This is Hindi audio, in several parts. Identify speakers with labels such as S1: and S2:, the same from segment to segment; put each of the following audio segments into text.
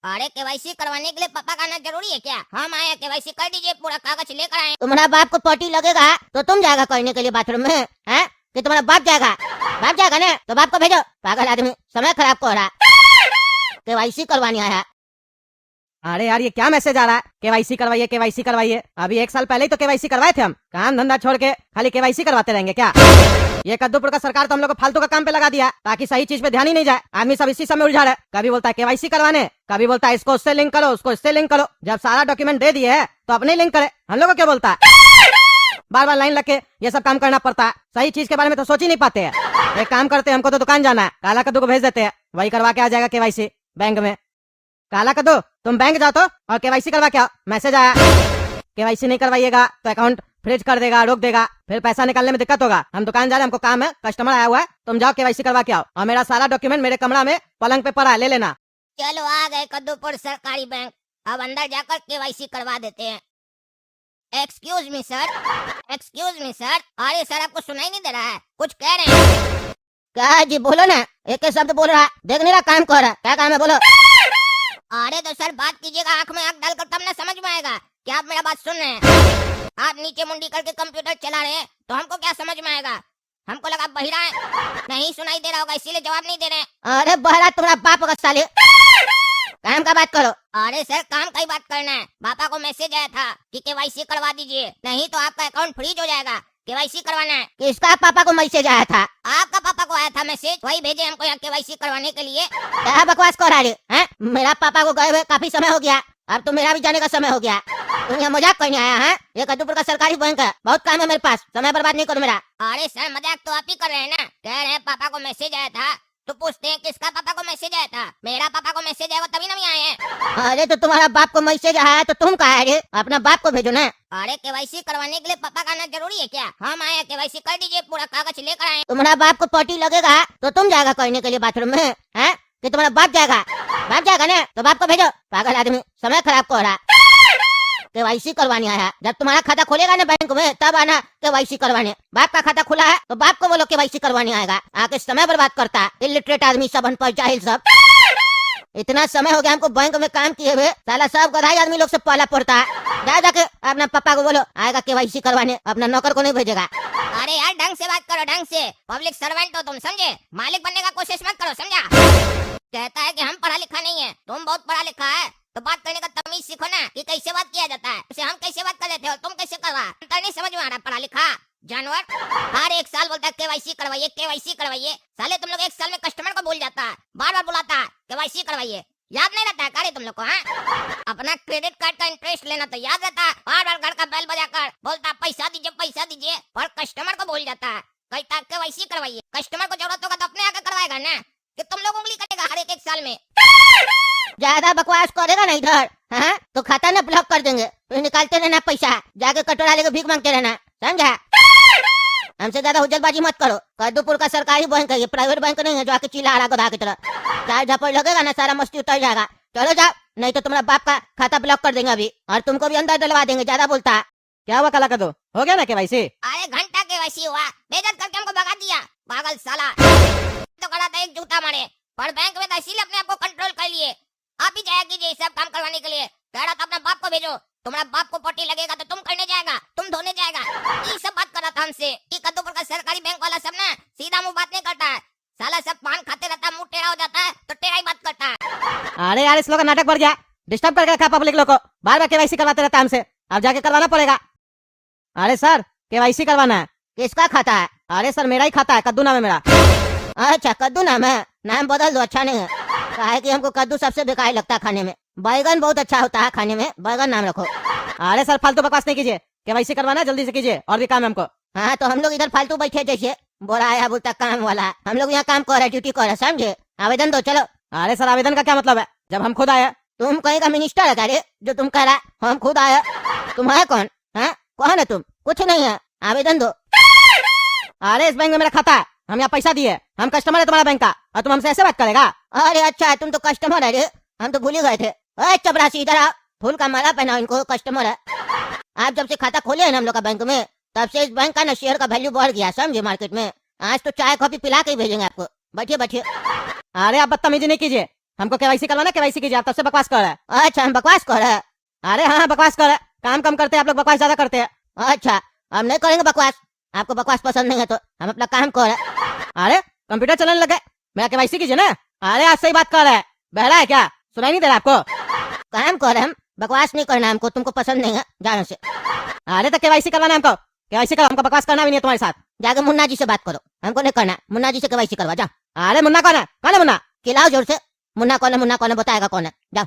S1: अरे केवाईसी करवाने के लिए पापा का आना जरूरी है क्या? हम आए केवाईसी कर दीजिए, पूरा कागज लेकर आए।
S2: तुम्हारा बाप को पॉटी लगेगा तो तुम जाएगा करने के लिए बाथरूम में, हैं? कि तुम्हारा बाप जाएगा? बाप जाएगा ना तो बाप को भेजो। पागल आदमी, समय खराब कर रहा। केवाईसी करवाने आया।
S3: अरे यार ये क्या मैसेज आ रहा है? केवाईसी करवाइए, केवाईसी करवाइए। अभी 1 साल पहले ही तो केवाईसी करवाए थे हम। काम धंधा छोड़ के खाली केवाईसी करवाते रहेंगे क्या? ये कद्दूपुर का सरकार तो हम लोग को फालतू का काम पे लगा दिया ताकि सही चीज पे ध्यान ही नहीं जाए। आदमी सब इसी समय उलझा रहा है। कभी बोलता है केवाईसी करवाने, कभी बोलता है इसको उससे लिंक करो, उसको इससे लिंक करो। जब सारा डॉक्यूमेंट दे दिए है तो अपने लिंक करे। हम लोग को क्या बोलता है? बार बार लाइन लग के ये सब काम करना पड़ता है। सही चीज के बारे में तो सोच ही नहीं पाते हैं। एक काम करते हैं, हमको तो दुकान जाना है, काला कद्दू को भेज देते हैं, वही करवा के आ जाएगा केवाईसी बैंक में। काला कद्दू तुम बैंक जाओ तो और केवाईसी करवा के आओ। मैसेज आया, केवाईसी नहीं करवाइएगा तो अकाउंट फ्रीज कर देगा, रोक देगा, फिर पैसा निकालने में दिक्कत होगा। हम दुकान जा रहे हैं, हमको काम है, कस्टमर आया हुआ है, तुम जाओ केवाईसी करवा के आओ। और मेरा सारा डॉक्यूमेंट मेरे कमरा में पलंग पे पड़ा है, ले लेना।
S1: चलो आ गए कद्दूपुर सरकारी बैंक। अब अंदर जाकर केवाईसी करवा देते हैं। Excuse me sir, excuse me sir. अरे सर आपको सुनाई नहीं दे रहा है? कुछ कह रहे हैं?
S2: क्या जी बोलो ना, एक शब्द बोल रहा, देख नहीं रहा काम कर रहा, क्या काम है बोलो।
S1: अरे तो सर बात कीजिएगा, आंख में आंख डालकर तब ना समझ में आएगा कि आप मेरा बात सुन रहे हैं। आप नीचे मुंडी करके कंप्यूटर चला रहे हैं तो हमको क्या समझ में आएगा? हमको लगा बहिरा है, नहीं सुनाई दे रहा होगा इसीलिए जवाब नहीं दे रहे हैं।
S2: अरे बहरा तुम्हारा बाप का साले, काम का बात करो।
S1: अरे सर काम का ही बात करना है। पापा को मैसेज आया था कि केवाईसी करवा दीजिए, नहीं तो आपका अकाउंट फ्रीज हो जाएगा। केवाईसी करवाना है।
S2: किसका पापा को मैसेज आया था?
S1: आपका पापा को आया था मैसेज, वही भेजे हमको यहाँ केवाईसी करवाने के लिए।
S2: क्या बकवास कर रहे हैं? मेरा पापा को गए हुए काफी समय हो गया, अब तो मेरा भी जाने का समय हो गया। तुम यहाँ मजाक करने आया है? ये कद्दूपुर का सरकारी बैंक है, बहुत काम है मेरे पास, समय बर्बाद नहीं करो मेरा।
S1: अरे सर मजाक तो आप ही कर रहे हैं ना। कह रहे हैं पापा को मैसेज आया था, तो पूछते हैं किसका पापा को मैसेज आया था? मेरा पापा को मैसेज आया तभी नहीं आए हैं।
S2: अरे तो तुम्हारा बाप को मैसेज आया है तो तुम कहा है? अपना बाप को भेजो ना।
S1: अरे केवाईसी करवाने के लिए पापा का आना जरूरी है क्या? हम आए केवाईसी कर दीजिए, पूरा कागज लेकर आए।
S2: तुम्हारा बाप को पॉटी लगेगा तो तुम जाएगा करने के लिए बाथरूम में, हैं? कि तुम्हारा बाप जाएगा? बाप जाएगा ना तो बाप को भेजो। पागल आदमी, समय खराब कर रहा। केवाईसी करवाने आया, जब तुम्हारा खाता खोलेगा ना बैंक में तब आना केवाईसी करवाने। बाप का खाता खुला है तो बाप को बोलो केवाईसी करवाने आएगा। आके समय बर्बाद करता है, इलिटरेट आदमी सब, अनपढ़ जाहिल सब। इतना समय हो गया हमको बैंक में काम किए हुए, साला सब गधाई आदमी लोग से पाला पड़ता है। जा जाके अपना पापा को बोलो आएगा केवाईसी करवाने, अपना नौकर को नहीं भेजेगा।
S1: अरे यार ढंग से बात करो, ढंग से। पब्लिक सर्वेंट हो तुम, समझे? मालिक बनने का कोशिश मत करो, समझा? कहता है कि हम पढ़ा लिखा नहीं है, तुम बहुत पढ़ा लिखा है, तो बात करने का तमीज सीखो ना कि कैसे बात किया जाता है। उसे हम कैसे बात कर रहे थे और तुम कैसे कर रहा? अंतर नहीं समझ में आ रहा? पढ़ा लिखा जानवर। हर 1 साल बोलता है केवाईसी करवाइए, केवाईसी करवाइए। साले तुम लोग 1 साल में कस्टमर को भूल जाता है, बार बार बुलाता है केवाईसी करवाइए। याद नहीं रहता है कार्य तुम लोग को? हाँ, अपना क्रेडिट कार्ड का इंटरेस्ट लेना तो याद रहता है, बार बार घर का बेल बजाकर बोलता है पैसा दीजिए, पैसा दीजिए, और कस्टमर को भूल जाता है। कहता है केवाईसी करवाइए। कस्टमर को जरूरत होगा तो अपने आके करवाएगा ना, कि तुम लोग उंगली कटेगा हर 1 साल में।
S2: ज्यादा बकवास करेगा ना इधर, हाँ? तो खाता ना ब्लॉक कर देंगे, फिर निकालते रहना पैसा, जाके कटोरा लेके भीख मांगते रहना, समझा? हमसे ज्यादा हुज्जतबाजी मत करो। कद्दूपुर का सरकारी बैंक है, ये प्राइवेट बैंक नहीं है जो आके चिल्ला रहा गधा की तरह। चार झपड़ लगेगा ना सारा मस्ती उतर जाएगा। चलो जाओ, नहीं तो तुम्हारा बाप का खाता ब्लॉक कर देंगे अभी, और तुमको भी अंदर डलवा देंगे। ज्यादा बोलता है।
S3: क्या हुआ काला कद्दू, हो गया ना केवाईसी?
S1: अरे घंटा केवाईसी हुआ, बेइज्जत करके हमको भगा दिया, पागल साला। तो करा था एक जूता मारे, पर बैंक में था इसीलिए अपने आप को कंट्रोल कर लिए। आप ही जाया कीजिए सब काम करवाने के लिए। कह रहा था अपना बाप को भेजो, तुम्हारा बाप को पट्टी लगेगा तो तुम करने जाएगा, तुम धोने जाएगा। ये सब बात कर रहा था हमसे। ये कद्दूपुर का सरकारी बैंक वाला सब ना सीधा मुंह बात नहीं करता है। साला सब पान खाते रहता है, मुंह टेढ़ा हो जाता है तो टेढ़ा ही बात करता है।
S3: अरे यार इस लोग का नाटक बढ़ गया, डिस्टर्ब कर रखा पब्लिक लोग को, बार बार केवाईसी करवाते रहता है हमसे, अब जाके करवाना पड़ेगा। अरे सर केवाईसी करवाना है।
S2: किसका खाता है?
S3: अरे सर मेरा ही खाता है, कद्दू नाम है मेरा।
S2: अच्छा कद्दू नाम है, नाम बदल दो, अच्छा नहीं है। काहे कि हमको कद्दू सबसे बेकार लगता है खाने में, बैगन बहुत अच्छा होता है खाने में, बैगन नाम रखो।
S3: अरे सर फालतू बकवास नहीं कीजिए, केवाईसी करवाना है, जल्दी से कीजिए, और भी काम है हमको।
S2: हाँ तो हम लोग इधर फालतू बैठे जैसे बोला आया बोलता काम वाला, हम लोग यहाँ काम कर रहे, ड्यूटी कर रहे, समझे? आवेदन दो चलो।
S3: अरे सर आवेदन का क्या मतलब है, जब हम खुद आए।
S2: तुम कहीं का मिनिस्टर है क्या रे जो तुम कह रहा? हम खुद आए, तुम है कौन? है कौन है तुम? कुछ नहीं है, आवेदन दो।
S3: अरे इस बैंक में मेरा खाता है, हम यहाँ पैसा दिए, हम कस्टमर है तुम्हारा बैंक का, और तुम हमसे ऐसे बात करेगा?
S2: अरे अच्छा है, तुम तो कस्टमर है रे, हम तो भूल ही गए थे। अरे चपरासी इधर आओ, फूल का माला पहनाओ इनको, कस्टमर है। आप जब से खाता खोले है ना हम लोग का बैंक में, तब से इस बैंक का ना शेयर का वैल्यू बढ़ गया, समझे? मार्केट में आज तो चाय कॉफी पिला के ही भेजेंगे आपको। बैठिए बैठिए।
S3: अरे आप बदतमीजी नहीं कीजिए, हमको केवाईसी करवाना, केवाईसी कीजिए, आप तब से बकवास कर रहे हैं।
S2: अच्छा हम बकवास कर रहे हैं।
S3: अरे हाँ बकवास कर रहे हैं, काम कम करते हैं आप लोग, बकवास ज्यादा करते हैं।
S2: अच्छा हम नहीं करेंगे बकवास, आपको बकवास पसंद नहीं है तो हम अपना काम कर रहे हैं।
S3: अरे कंप्यूटर चलाने लगे, मेरा केवाईसी कीजिए ना। अरे आज सही बात कर रहे हैं, बहरा है क्या, सुनाई नहीं दे रहा आपको?
S2: काम कर रहे हैं हम, बकवास नहीं करना हमको, तुमको पसंद नहीं है जाने से।
S3: अरे तो केवाईसी करवाना है हमको, केवाईसी करो, हमको बकवास करना भी नहीं है तुम्हारे साथ।
S2: जाके मुन्ना जी से बात करो, हमको नहीं करना, मुन्ना जी से केवाईसी करवा जाओ।
S3: अरे मुन्ना कौन है, कौन है मुन्ना?
S2: खिलाओ जोर से, मुन्ना कौन है बताएगा कौन है, जाओ।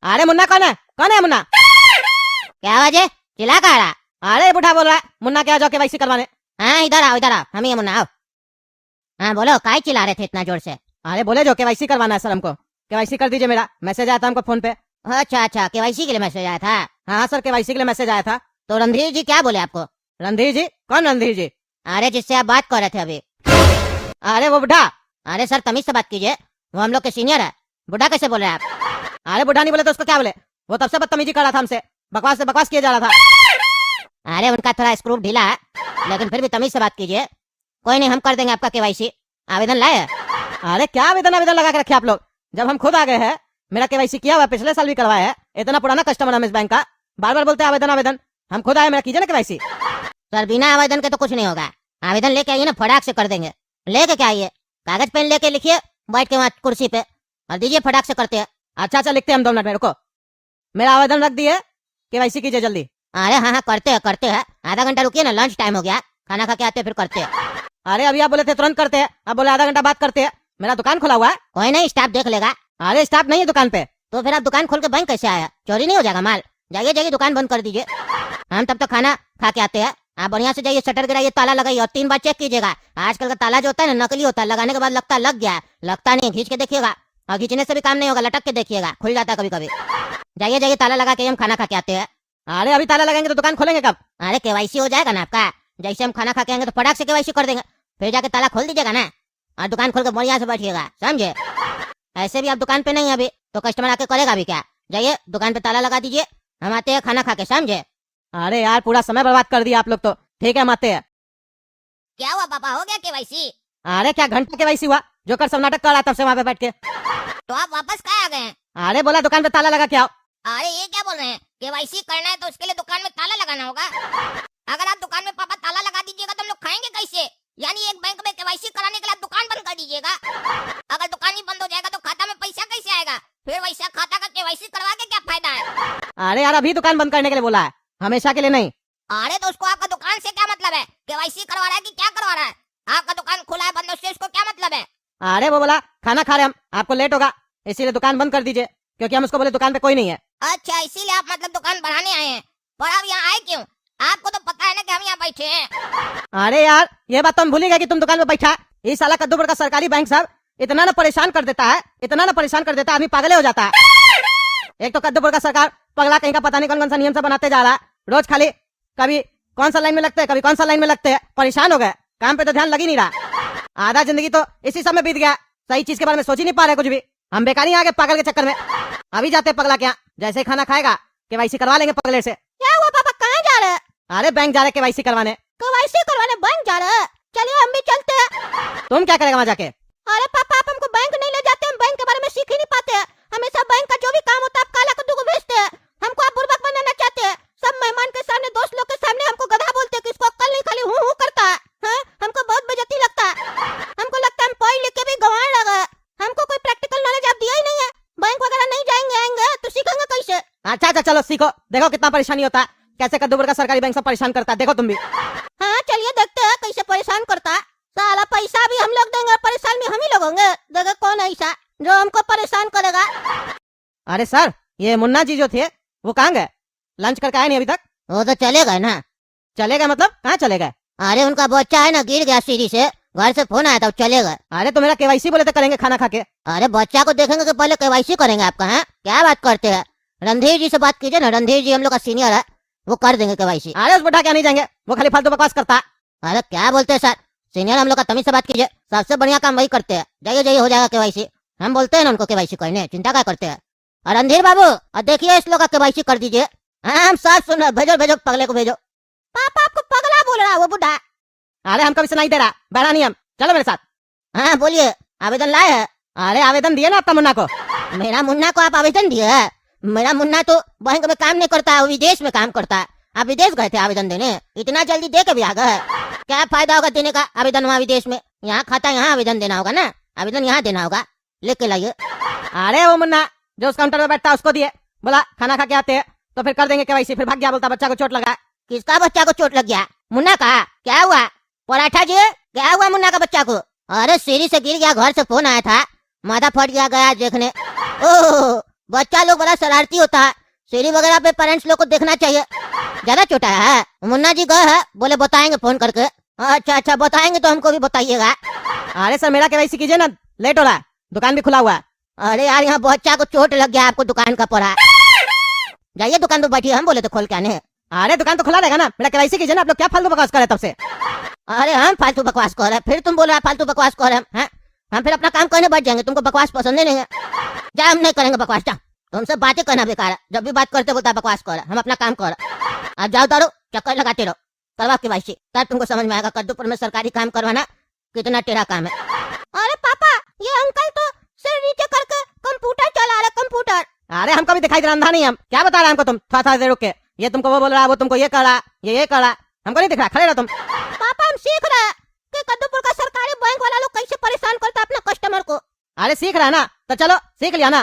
S3: अरे मुन्ना कौन है, कौन है मुन्ना?
S2: क्या आवाज है, चिल्ला का रहा?
S3: अरे बुढ़ा बोल रहा है, मुन्ना क्या जाओ केवाईसी करवाने।
S2: हाँ इधर आओ हम ही है मुन्ना, आओ। हाँ बोलो, काय चिल्ला रहे थे इतना जोर से?
S3: अरे बोले जो केवाईसी करवाना है सर हमको, केवाईसी कर दीजिए, मेरा मैसेज आया था हमको फोन पे।
S2: अच्छा केवाईसी के लिए मैसेज आया था?
S3: हाँ सर केवाईसी के लिए मैसेज आया था।
S2: तो रणधीर जी क्या बोले आपको?
S3: रणधीर जी? कौन रणधीर जी?
S2: अरे जिससे आप बात कर रहे थे अभी।
S3: अरे वो बुढ़ा।
S2: अरे सर तमीज से बात कीजिए, वो हम लोग के सीनियर है, बुढ़ा कैसे बोल रहे हैं आप?
S3: अरे बुढ़ा नहीं बोले तो उसको क्या बोले, वो तब से बदतमीजी कर रहा था हमसे, बकवास से बकवास किया जा रहा था।
S2: अरे उनका थोड़ा स्क्रू ढीला है, लेकिन फिर भी तमीज से बात कीजिए। कोई नहीं, हम कर देंगे आपका केवाईसी। आवेदन लाए?
S3: अरे क्या आवेदन लगा के रखे आप लोग, जब हम खुद आ गए हैं, मेरा केवाईसी किया हुआ, पिछले साल भी करवाया है, इतना पुराना कस्टमर हम इस बैंक का, बार बार बोलते हैं आवेदन आवेदन, हम खुद आए, मेरा कीजिए ना केवाईसी।
S2: सर बिना आवेदन के तो कुछ नहीं होगा, आवेदन लेके आइए ना, फटाक से कर देंगे। लेके क्या आइए, कागज पेन लेके लिखिए, बैठ के वहाँ कुर्सी पे, और दीजिए, फटाक से करते हैं।
S3: अच्छा लिखते हैं हम, 2 मिनट में रुको, मेरा आवेदन रख दिए, केवाईसी कीजिए जल्दी।
S2: अरे हाँ करते हैं, आधा घंटा रुकिए ना, लंच टाइम हो गया, खाना खा के आते हैं फिर करते हैं।
S3: अरे अभी आप बोले थे तुरंत करते हैं, अब बोले आधा घंटा बात करते हैं, मेरा दुकान खुला हुआ है।
S2: कोई नहीं, स्टाफ देख लेगा।
S3: अरे स्टाफ नहीं है दुकान पे।
S2: तो फिर आप दुकान खोल के बैंक कैसे आया, चोरी नहीं हो जाएगा माल? जाइए दुकान बंद कर दीजिए, हम तब तक खाना खा के आते हैं। आप बढ़िया से जाइए, शटर गिराइए, ताला लगाइए, और 3 बार चेक कीजिएगा। आजकल का ताला जो होता है ना, नकली होता है, लगाने के बाद लगता लग गया, लगता नहीं, खींच के देखिएगा, और खींचने से भी काम नहीं होगा, लटक के देखिएगा, खुल जाता है कभी कभी। जाइए ताला लगा के हम खाना खा के आते हैं।
S3: अरे अभी ताला लगाएंगे तो दुकान खोलेंगे कब?
S2: अरे केवाईसी हो जाएगा ना आपका, जैसे हम खाना खा के आएंगे तो फटाक से केवाईसी कर देंगे, फिर जाके ताला खोल दीजिएगा ना, और दुकान खोल के बढ़िया से बैठिएगा, समझे? ऐसे भी आप दुकान पे नहीं है अभी, तो कस्टमर आके करेगा भी क्या? जाइए दुकान पे ताला लगा दीजिए, हम आते हैं खाना खा के, समझे?
S3: अरे यार पूरा समय बर्बाद कर दिया आप लोग तो, ठीक है हम आते हैं।
S1: क्या हुआ पापा, हो गया केवाईसी?
S3: अरे क्या घंटा केवाईसी हुआ, जो कर सब नाटक कर रहा तब से वहाँ पे बैठ के।
S1: तो आप वापस कहाँ आ गए हैं?
S3: अरे बोला दुकान पे ताला लगा के आओ।
S1: अरे ये क्या बोल रहे हैं, केवाईसी करना है तो उसके लिए दुकान में ताला लगाना होगा? अगर आप दुकान में पापा ताला लगा दीजिएगा तो हम लोग खाएंगे कैसे? यानी एक बैंक में केवाईसी कराने के लिए दुकान बंद कर दीजिएगा? अगर दुकान ही बंद हो जाएगा तो खाता में पैसा कैसे आएगा? फिर वैसा खाता का केवाईसी करवा के क्या फायदा है?
S3: अरे यार अभी दुकान बंद करने के लिए बोला है, हमेशा के लिए नहीं।
S1: अरे तो उसको आपका दुकान से क्या मतलब है? केवाईसी करवा रहा है कि क्या करवा रहा है? आपका दुकान खुला है बंद, उससे उसको क्या मतलब है?
S3: अरे वो बोला खाना खा रहे हम, आपको लेट होगा, इसीलिए दुकान बंद कर दीजिए, क्योंकि हम उसको बोले दुकान पे कोई नहीं है।
S1: अच्छा इसीलिए आप मतलब दुकान बढ़ाने आए हैं, पर आप यहाँ आए क्यों? आपको तो पता है ना कि हम यहाँ बैठे हैं।
S3: अरे यार ये बात तो हम भूल ही गए कि तुम दुकान पे बैठा है। ये साला कद्दूपुर का सरकारी बैंक साहब इतना ना परेशान कर देता है, इतना ना परेशान कर देता है, आदमी पागल हो जाता है। एक तो कद्दूपुर का सरकार पगला कहीं का, पता नहीं कौन कौन सा नियम से बनाते जा रहा है, रोज खाली कभी कौन सा लाइन में लगते हैं, कभी कौन सा लाइन में लगते हैं, परेशान हो गए, काम पे तो ध्यान लग ही नहीं रहा। आधा जिंदगी तो इसी सब में बीत गया, सही चीज के बारे में सोच ही नहीं पा रहे कुछ भी। हम बेकार ही आ गए पागल के चक्कर में। अभी जाते हैं पगला के यहाँ, जैसे ही खाना खाएगा केवाईसी करवा लेंगे पगले से।
S2: क्या हुआ पापा, कहाँ जा रहे हैं?
S3: अरे बैंक जा रहे केवाईसी करवाने।
S2: केवाईसी करवाने बैंक जा रहे हैं? चलिए हम भी चलते हैं।
S3: तुम क्या करेगा वहाँ जाके?
S2: अरे पापा आप हमको बैंक नहीं ले जाते, हम बैंक के बारे में सीख ही नहीं पाते हैं, हमेशा बैंक का जो भी काम होता है आप काला कद्दू को भेजते हैं। हमको आप बुर्बक बनाना चाहते हैं, सब मेहमान के सामने, दोस्त लोग के सामने हमको गधा बोलते हैं कि इसको अक्ल नहीं, खाली हूँ करता है, हैं? हमको बहुत बेइज्जती लगता है, हमको लगता है हम पढ़ लिख के भी गंवार लगा है, हमको कोई प्रैक्टिकल नॉलेज आप दिया ही नहीं है, बैंक वगैरह नहीं जाएंगे, आएंगे तो सीखेंगे कैसे?
S3: अच्छा चलो सीखो, देखो कितना परेशानी होता है, कैसे कद्दूपुर का सरकारी बैंक सब परेशान करता है, देखो तुम भी।
S2: हाँ चलिए देखते हैं कैसे परेशान करता है। साला पैसा भी हम लोग देंगे, परेशान भी हम ही लोग होंगे, देखो कौन ऐसा जो हमको परेशान करेगा।
S3: अरे सर ये मुन्ना जी जो थे वो कहाँ गए, लंच करके आए नहीं अभी तक?
S2: वो तो चले गए ना।
S3: चले गए मतलब कहाँ चले गए?
S2: अरे उनका बच्चा है ना, गिर गया सीढ़ी से, घर से फोन आया था, चले गए।
S3: अरे तो मेरा केवाईसी बोले तो करेंगे खाना खा के।
S2: अरे बच्चा को देखेंगे कि पहले केवाईसी करेंगे आपका? है क्या बात करते हैं? रणधीर जी से बात कीजिए ना, रणधीर जी हम लोग का सीनियर है, वो कर देंगे केवाईसी।
S3: अरे उस बुढ़ा क्या नहीं जाएंगे, वो खाली फालतू बकवास करता है।
S2: अरे क्या बोलते हैं सर, सीनियर हम लोग का, तमीज से बात कीजिए, सबसे बढ़िया काम वही करते हैं। जाइए हो जाएगा केवाईसी, हम बोलते हैं ना उनको केवाईसी करने, चिंता क्या करते हैं। और रणधीर बाबू और देखिए इस लोग का केवाईसी कर दीजिए। हाँ हम सब सुन रहे, भेजो पगले को भेजो। पापा आपको पगला बोल रहा है वो बुढ़ा।
S3: अरे हम कभी सुनाई दे रहा, बहरा नहीं हम, चलो मेरे साथ।
S2: हाँ बोलिए, आवेदन लाए है?
S3: अरे आवेदन दिए ना आपका मुन्ना को।
S2: मेरा मुन्ना को आप आवेदन दिए? मेरा मुन्ना तो बैंक में काम नहीं करता, वो विदेश में काम करता है। आप विदेश गए थे आवेदन देने, इतना जल्दी दे के भी आ गए? क्या फायदा होगा देने का आवेदन वहाँ विदेश में? यहाँ खाता यहाँ आवेदन देना होगा ना, आवेदन यहाँ देना होगा, लेके लाइए।
S3: अरे वो मुन्ना जो उस काउंटर में बैठता है उसको दिए, बोला खाना खा के आते हैं तो फिर कर देंगे केवाईसी, फिर भाग गया, बोलता बच्चा को चोट लगा।
S2: किसका बच्चा को चोट लग गया? मुन्ना का? क्या हुआ पराठा जी, क्या हुआ मुन्ना का बच्चा को? अरे सीढ़ी से गिर गया, घर से फोन आया था, माथा फट गया, गया देखने। ओह बच्चा लोग बड़ा शरारती होता है, सीढ़ी वगैरह पे पेरेंट्स लोग को देखना चाहिए। ज्यादा चोट आया है? मुन्ना जी गए हैं, बोले बताएंगे फोन करके। अच्छा अच्छा बताएंगे तो हमको भी बताइएगा।
S3: अरे सर मेरा केवाईसी कीजिए ना, लेट हो रहा है, दुकान भी खुला हुआ है।
S2: अरे यार यहाँ बच्चा को चोट लग गया, आपको दुकान का पड़ा। जाइए दुकान पे बैठिए, हम बोले तो खोल के आने।
S3: अरे दुकान तो खुला रहेगा ना, मेरा केवाईसी कीजिए ना। आप लोग क्या फालतू बकवास कर रहे हैं तब से?
S2: अरे हम फालतू बकवास कर रहे हैं, फिर तुम बोल रहे फालतू बकवास कर रहे हैं? हम फिर अपना काम करने बैठ जाएंगे, तुमको बकवास पसंद नहीं है? जा हम नहीं करेंगे बकवास, जा तुमसे बातें करना बेकार है, जब भी बात करते बोलता है बकवास कर, हम अपना काम कर। आप जाओ दारू चक्कर लगाते रहो, करवा के वाइसी, तब तुमको समझ में आएगा कद्दूपुर में सरकारी काम करवाना कितना टेढ़ा काम है। अरे पापा ये अंकल तो सिर नीचे करके कंप्यूटर चला रहे, कंप्यूटर।
S3: अरे हमको भी दिखाई दे रहा, अंधा नहीं हम। क्या बता रहा है हमको तुम? थोड़ा देर रुक के, ये तुमको वो बोल रहा है, वो तुमको ये कर रहा, ये कर रहा, हमको नहीं दिख रहा, खड़े रहो तुम।
S2: पापा हम सीख रहे हैं कि कद्दूपुर का सरकारी बैंक वाला लोग कैसे परेशान करता है अपना कस्टमर को।
S3: अरे सीख रहा है ना, तो चलो सीख लिया ना।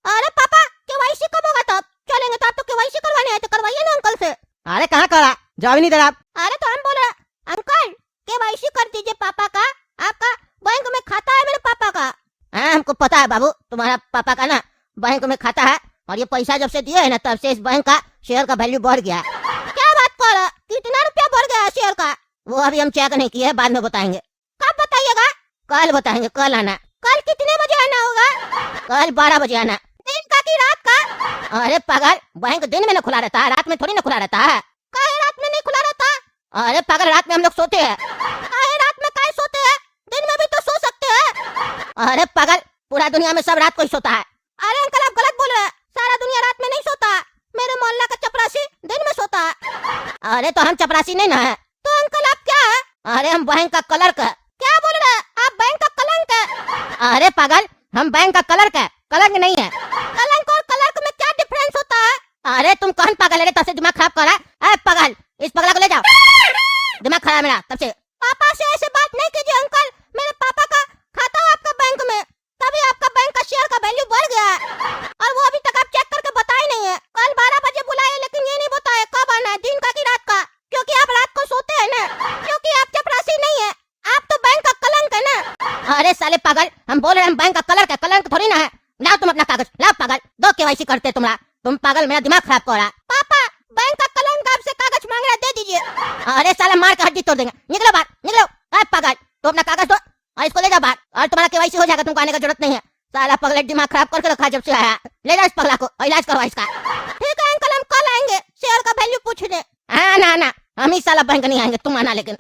S2: अरे पापा केवाईसी कब होगा? तब चलेंगे, तब तो केवाईसी करवाने आए तो करवाइए ना अंकल से।
S3: अरे कहाँ कर रहा, जवाब ही नहीं दे रहा आप।
S2: अरे तो हम बोल रहे अंकल केवाईसी कर दीजिए पापा का, आपका बैंक में खाता है मेरे पापा का। हाँ हमको पता है बाबू, तुम्हारा पापा का ना बैंक में खाता है, और ये पैसा जब से दिए है ना तब से इस बैंक का शेयर का वैल्यू बढ़ गया। क्या बात कर रहा? कितना रुपया बढ़ गया शेयर का? वो अभी हम चेक नहीं किए, बाद में बताएंगे। कब बताइएगा? कल बताएंगे, कल आना। कल कितने बजे आना होगा? कल 12 बजे आना। दिन का कि रात का? अरे पागल, बैंक दिन में न खुला रहता है, रात में थोड़ी न खुला रहता है। काहे रात में नहीं खुला रहता? अरे पागल रात में हम लोग सोते हैं। काहे रात में काहे सोते हैं? दिन में भी तो सो सकते हैं। अरे पागल पूरा दुनिया में सब रात को ही सोता है। अरे अंकल आप गलत बोल रहे हैं, सारा दुनिया रात में नहीं सोता, मेरे मोहल्ला का चपरासी दिन में सोता है। अरे तो हम चपरासी नहीं ना है तो अंकल आप क्या है? अरे हम बैंक का क्लर्क है। क्या बोल रहे हैं आप? बैंक का कलंक है? अरे पागल हम बैंक का क्लर्क है, कलंक नहीं है। कलंक और क्लर्क में क्या डिफरेंस होता है? अरे तुम कौन पागल है? तब से दिमाग खराब कर रहा है। अरे पागल इस पगला को ले जाओ, दिमाग खराब है मेरा तब से। पापा से ऐसे बात नहीं कीजिए अंकल, मेरे पापा का खाता है आपका बैंक में, तभी आपका बैंक का शेयर का वैल्यू बढ़ गया है, और वो अभी तक आप चेक करके बताए नहीं है। कल 12 बजे बुलाए लेकिन ये नहीं बताया कब आना है, दिन का कि रात का, क्योंकि आप रात को सोते हैं ना, क्योंकि आप चपरासी नहीं है, आप तो बैंक का कलंक है ना। अरे साले पागल हम बोल रहे हैं बैंक का कलंक है, कलंक थोड़ी ना है। लाओ तुम अपना कागज, लाओ पागल, दो केवाईसी करते तुम्हारा। तुम पागल मेरा दिमाग खराब कर रहा। पापा बैंक का कलंक आपसे कागज मांग रहा, दे दीजिए। अरे साला मार के हड्डी तोड़ देंगे, निकलो बाहर निकलो। अरे पागल तो अपना कागज दो और इसको ले जाओ बाहर, और तुम्हारा केवाईसी हो जाएगा, तुमको आने का जरूरत नहीं है। साला पगला दिमाग खराब करके रखा जब से आया। ले जाओ इस पगला को और इलाज करवा इसका। ठीक है अंकल हम कल आएंगे शेयर का वैल्यू पूछने। हाँ ना ना हम ही साला बैंक नहीं आएंगे, तुम आना लेकिन।